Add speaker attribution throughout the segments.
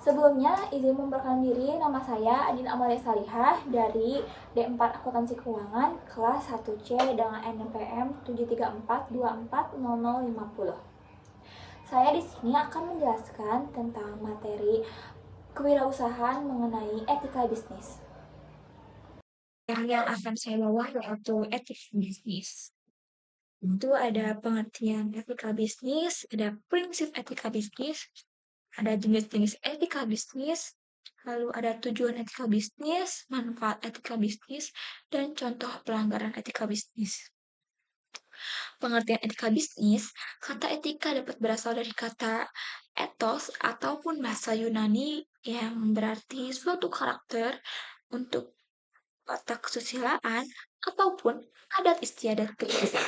Speaker 1: Sebelumnya, izin memperkenalkan diri, nama saya Adin Amalia Salihah dari D4 Akuntansi Keuangan kelas 1C dengan NPM 734240050. Saya di sini akan menjelaskan tentang materi kewirausahaan mengenai etika bisnis.
Speaker 2: Yang akan saya bawa yaitu etika bisnis. Itu ada pengertian etika bisnis, ada prinsip etika bisnis, ada jenis-jenis etika bisnis, lalu ada tujuan etika bisnis, manfaat etika bisnis, dan contoh pelanggaran etika bisnis. Pengertian etika bisnis, kata etika dapat berasal dari kata ethos ataupun bahasa Yunani yang berarti suatu karakter untuk watak kesusilaan ataupun adat istiadat kerja.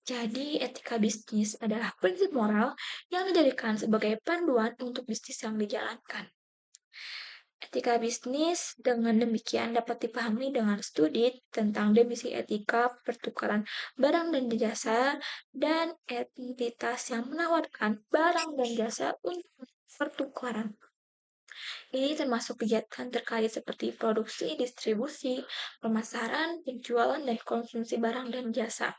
Speaker 2: Jadi, etika bisnis adalah prinsip moral yang dijadikan sebagai panduan untuk bisnis yang dijalankan. Etika bisnis dengan demikian dapat dipahami dengan studi tentang definisi etika pertukaran barang dan jasa dan entitas yang menawarkan barang dan jasa untuk pertukaran. Ini termasuk kegiatan terkait seperti produksi, distribusi, pemasaran, penjualan, dan konsumsi barang dan jasa.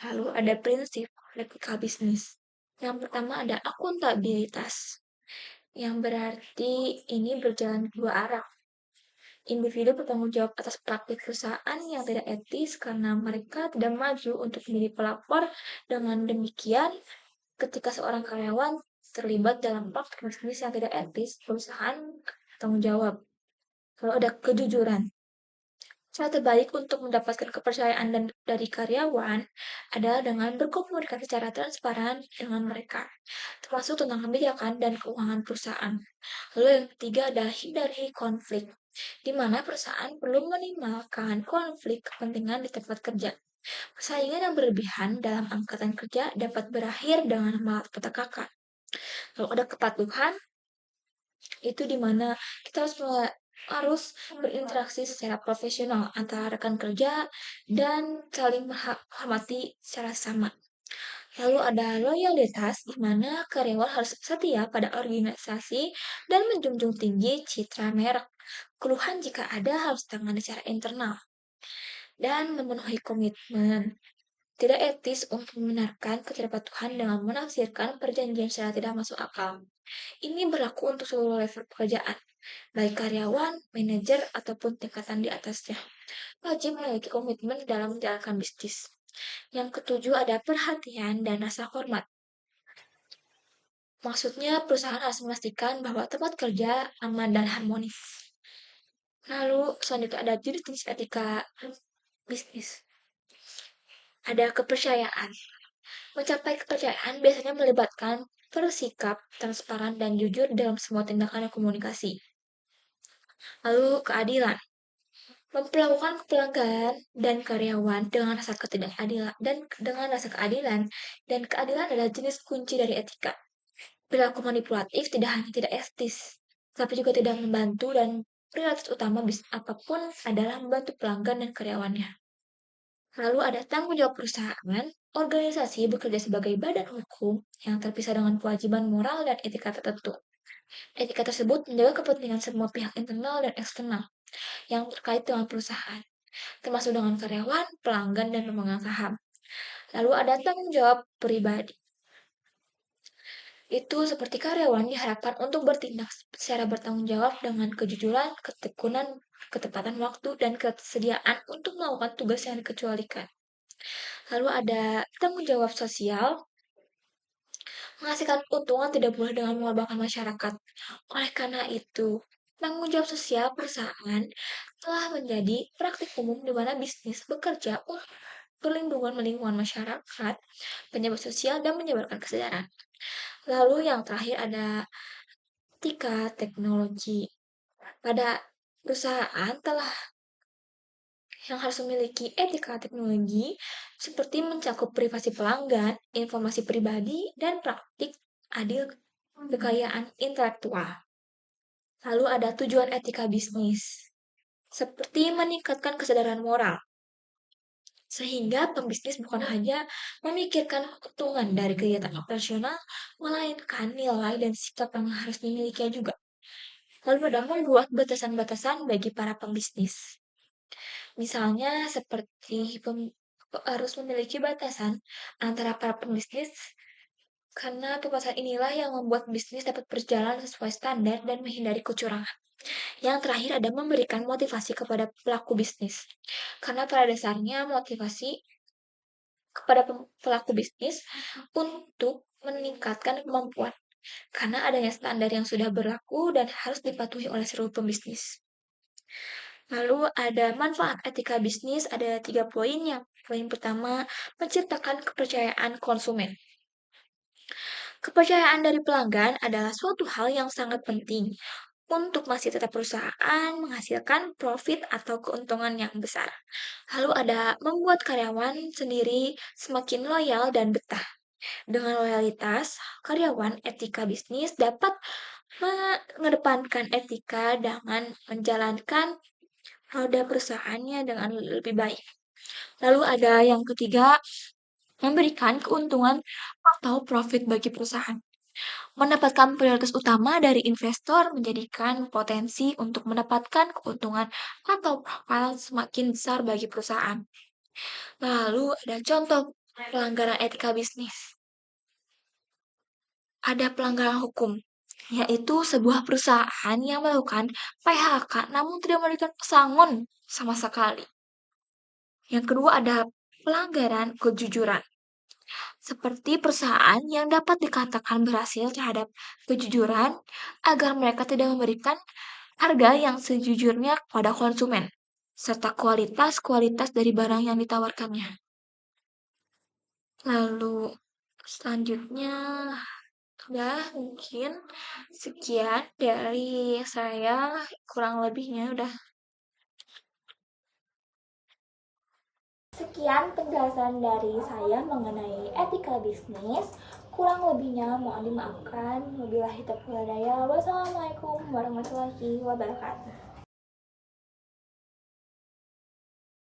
Speaker 2: Lalu ada prinsip etika bisnis. Yang pertama ada akuntabilitas, yang berarti ini berjalan dua arah. Individu bertanggung jawab atas praktik perusahaan yang tidak etis karena mereka tidak maju untuk menjadi pelapor. Dengan demikian, ketika seorang karyawan terlibat dalam praktik bisnis yang tidak etis, perusahaan tanggung jawab. Kalau ada kejujuran, cara terbaik untuk mendapatkan kepercayaan dari karyawan adalah dengan berkomunikasi secara transparan dengan mereka, termasuk tentang kebijakan dan keuangan perusahaan. Lalu yang ketiga adalah hindari konflik, di mana perusahaan perlu minimalkan konflik kepentingan di tempat kerja. Persaingan yang berlebihan dalam angkatan kerja dapat berakhir dengan malapetaka. Lalu ada kepatuhan, itu di mana kita harus berinteraksi secara profesional antara rekan kerja dan saling menghormati secara sama. Lalu ada loyalitas, di mana karyawan harus setia pada organisasi dan menjunjung tinggi citra merek. Keluhan jika ada harus ditangani secara internal dan memenuhi komitmen. Tidak etis untuk membenarkan ketidakpatuhan dengan menafsirkan perjanjian secara tidak masuk akal. Ini berlaku untuk seluruh level pekerjaan, baik karyawan, manajer, ataupun tingkatan di atasnya. Wajib memiliki komitmen dalam menjalankan bisnis. Yang ketujuh ada perhatian dan rasa hormat. Maksudnya perusahaan harus memastikan bahwa tempat kerja aman dan harmonis. Lalu selanjutnya ada jenis etika bisnis. Ada kepercayaan. Mencapai kepercayaan biasanya melibatkan bersikap transparan dan jujur dalam semua tindakan dan komunikasi. Lalu keadilan. Memperlakukan pelanggan dan karyawan dengan rasa ketidakadilan dan keadilan adalah jenis kunci dari etika. Perilaku manipulatif tidak hanya tidak etis, tapi juga tidak membantu dan prioritas utama bisnis apapun adalah membantu pelanggan dan karyawannya. Lalu ada tanggung jawab perusahaan. Organisasi bekerja sebagai badan hukum yang terpisah dengan kewajiban moral dan etika tertentu. Etika tersebut menjaga kepentingan semua pihak internal dan eksternal yang terkait dengan perusahaan, termasuk dengan karyawan, pelanggan, dan pemegang saham. Lalu ada tanggung jawab pribadi. Itu seperti karyawan diharapkan untuk bertindak secara bertanggung jawab dengan kejujuran, ketekunan, ketepatan waktu, dan kesediaan untuk melakukan tugas yang dikecualikan. Lalu ada tanggung jawab sosial, menghasilkan keuntungan tidak boleh dengan mengorbankan masyarakat. Oleh karena itu, tanggung jawab sosial perusahaan telah menjadi praktik umum di mana bisnis bekerja untuk perlindungan lingkungan masyarakat, penyebab sosial, dan menyebarkan kesadaran. Lalu yang terakhir ada etika teknologi. Pada perusahaan telah yang harus memiliki etika teknologi seperti mencakup privasi pelanggan, informasi pribadi, dan praktik adil kekayaan intelektual. Lalu ada tujuan etika bisnis, seperti meningkatkan kesadaran moral, Sehingga pembisnis bukan hanya memikirkan keuntungan dari kegiatan operasional, melainkan nilai dan sikap yang harus dimilikinya juga. Lalu ada membuat batasan-batasan bagi para pembisnis. Misalnya seperti harus memiliki batasan antara para pembisnis karena batasan inilah yang membuat bisnis dapat berjalan sesuai standar dan menghindari kecurangan. Yang terakhir ada memberikan motivasi kepada pelaku bisnis. Karena pada dasarnya motivasi kepada pelaku bisnis untuk meningkatkan kemampuan. Karena adanya standar yang sudah berlaku dan harus dipatuhi oleh seluruh pembisnis. Lalu ada manfaat etika bisnis, ada 3 poinnya. Poin pertama, menciptakan kepercayaan konsumen. Kepercayaan dari pelanggan adalah suatu hal yang sangat penting untuk masih tetap perusahaan menghasilkan profit atau keuntungan yang besar. Lalu ada membuat karyawan sendiri semakin loyal dan betah. Dengan loyalitas, karyawan etika bisnis dapat mengedepankan etika dengan menjalankan roda perusahaannya dengan lebih baik. Lalu ada yang ketiga, memberikan keuntungan atau profit bagi perusahaan. Mendapatkan prioritas utama dari investor menjadikan potensi untuk mendapatkan keuntungan atau profit semakin besar bagi perusahaan. Lalu ada contoh pelanggaran etika bisnis. Ada pelanggaran hukum, yaitu sebuah perusahaan yang melakukan PHK namun tidak memberikan pesangon sama sekali. Yang kedua ada pelanggaran kejujuran, seperti perusahaan yang dapat dikatakan berhasil terhadap kejujuran agar mereka tidak memberikan harga yang sejujurnya kepada konsumen, serta kualitas dari barang yang ditawarkannya. Lalu selanjutnya, udah mungkin sekian dari saya, kurang lebihnya udah.
Speaker 1: Sekian penjelasan dari saya mengenai etika bisnis. Kurang lebihnya mohon dimaafkan. Wabillahi taufiq wal hidayah. Wassalamualaikum warahmatullahi wabarakatuh.